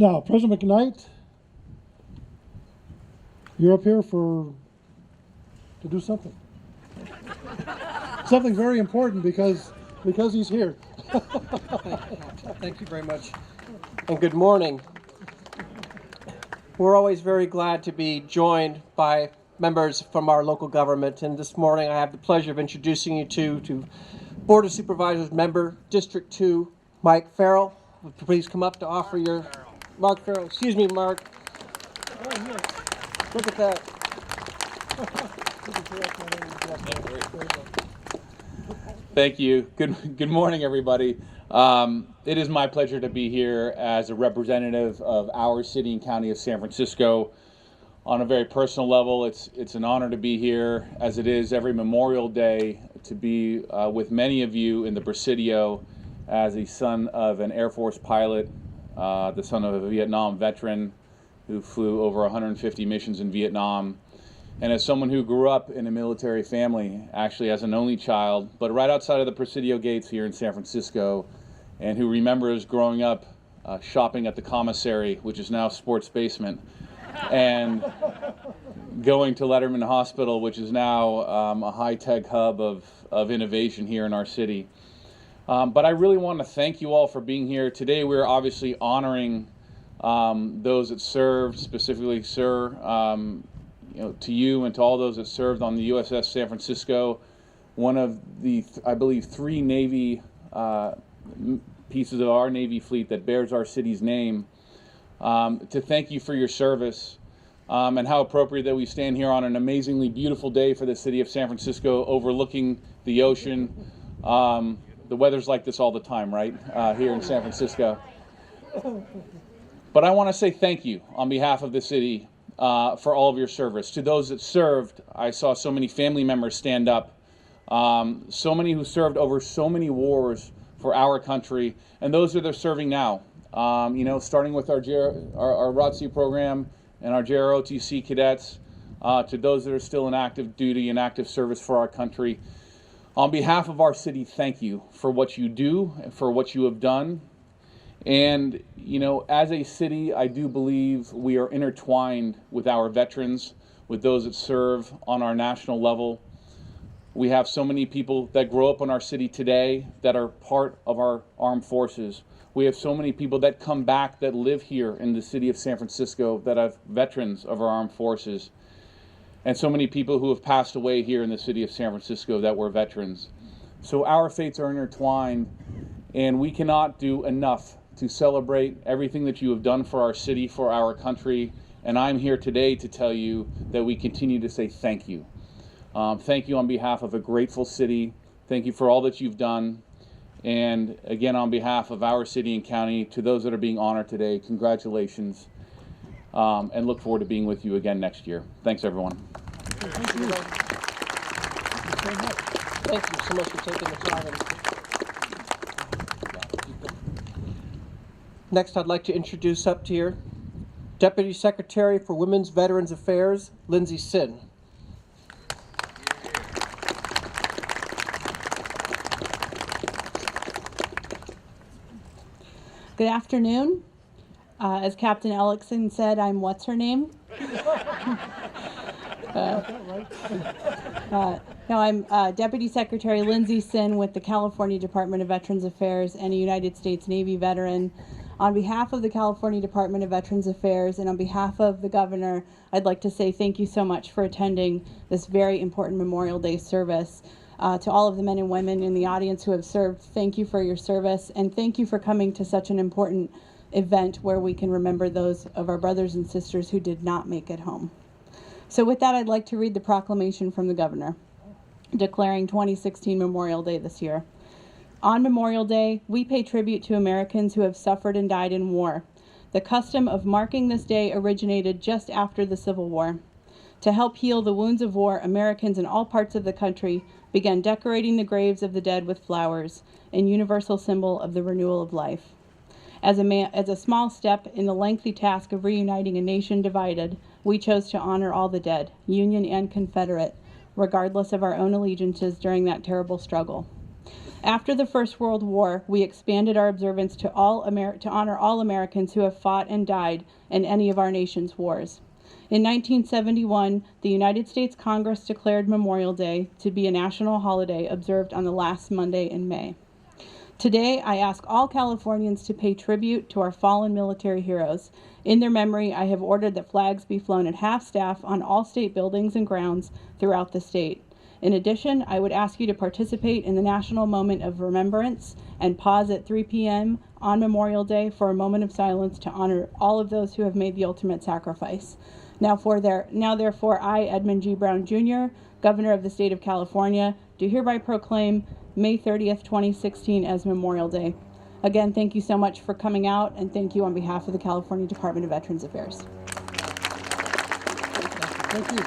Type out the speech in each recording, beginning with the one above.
Now, President McKnight, you're up here to do something. Something very important because he's here. Thank you very much. And good morning. We're always very glad to be joined by members from our local government. And this morning I have the pleasure of introducing you to Board of Supervisors member, District 2, Mike Farrell. Please come up to offer your... Mark Farrell, excuse me, Mark. Oh, yes. Look at that. Thank you. Good morning, everybody. It is my pleasure to be here as a representative of our city and county of San Francisco. On a very personal level, it's an honor to be here, as it is every Memorial Day, to be with many of you in the Presidio as a son of an Air Force pilot, the son of a Vietnam veteran who flew over 150 missions in Vietnam, and as someone who grew up in a military family, actually as an only child, but right outside of the Presidio gates here in San Francisco, and who remembers growing up shopping at the commissary, which is now Sports Basement, and going to Letterman Hospital, which is now a high-tech hub of innovation here in our city. But I really want to thank you all for being here. Today we're obviously honoring those that served, specifically, sir, to you and to all those that served on the USS San Francisco, one of the, I believe, 3 Navy pieces of our Navy fleet that bears our city's name, to thank you for your service, and how appropriate that we stand here on an amazingly beautiful day for the city of San Francisco, overlooking the ocean. The weather's like this all the time, right, here in San Francisco. But I want to say thank you on behalf of the city for all of your service. To those that served, I saw so many family members stand up, so many who served over so many wars for our country, and those that are serving now. Starting with our ROTC program and our JROTC cadets, to those that are still in active duty and active service for our country. On behalf of our city, thank you for what you do and for what you have done. And, as a city, I do believe we are intertwined with our veterans, with those that serve on our national level. We have so many people that grow up in our city today that are part of our armed forces. We have so many people that come back that live here in the city of San Francisco that are veterans of our armed forces. And so many people who have passed away here in the city of San Francisco that were veterans. So our fates are intertwined, and we cannot do enough to celebrate everything that you have done for our city, for our country. And I'm here today to tell you that we continue to say thank you. Thank you on behalf of a grateful city. Thank you for all that you've done. And again, on behalf of our city and county, to those that are being honored today, congratulations. And look forward to being with you again next year. Thanks, everyone. Thank you. Thank you so much for taking the time. Next, I'd like to introduce up here Deputy Secretary for Women's Veterans Affairs, Lindsay Sin. Good afternoon. As Captain Ellickson said, I'm what's her name? No, I'm Deputy Secretary Lindsay Sin with the California Department of Veterans Affairs and a United States Navy veteran. On behalf of the California Department of Veterans Affairs and on behalf of the Governor, I'd like to say thank you so much for attending this very important Memorial Day service. To all of the men and women in the audience who have served, thank you for your service, and thank you for coming to such an important event where we can remember those of our brothers and sisters who did not make it home. So with that, I'd like to read the proclamation from the Governor, declaring 2016 Memorial Day this year. On Memorial Day, we pay tribute to Americans who have suffered and died in war. The custom of marking this day originated just after the Civil War. To help heal the wounds of war, Americans in all parts of the country began decorating the graves of the dead with flowers, a universal symbol of the renewal of life. As a small step in the lengthy task of reuniting a nation divided, we chose to honor all the dead, Union and Confederate, regardless of our own allegiances during that terrible struggle. After the First World War, we expanded our observance to honor all Americans who have fought and died in any of our nation's wars. In 1971, the United States Congress declared Memorial Day to be a national holiday observed on the last Monday in May. Today, I ask all Californians to pay tribute to our fallen military heroes. In their memory, I have ordered that flags be flown at half-staff on all state buildings and grounds throughout the state. In addition, I would ask you to participate in the National Moment of Remembrance and pause at 3 p.m. on Memorial Day for a moment of silence to honor all of those who have made the ultimate sacrifice. Now therefore, I, Edmund G. Brown Jr., Governor of the State of California, do hereby proclaim May 30th, 2016 as Memorial Day. Again, thank you so much for coming out, and thank you on behalf of the California Department of Veterans Affairs. Thank you.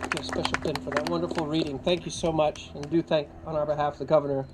Get a special pin for that wonderful reading. Thank you so much, and do thank on our behalf the governor.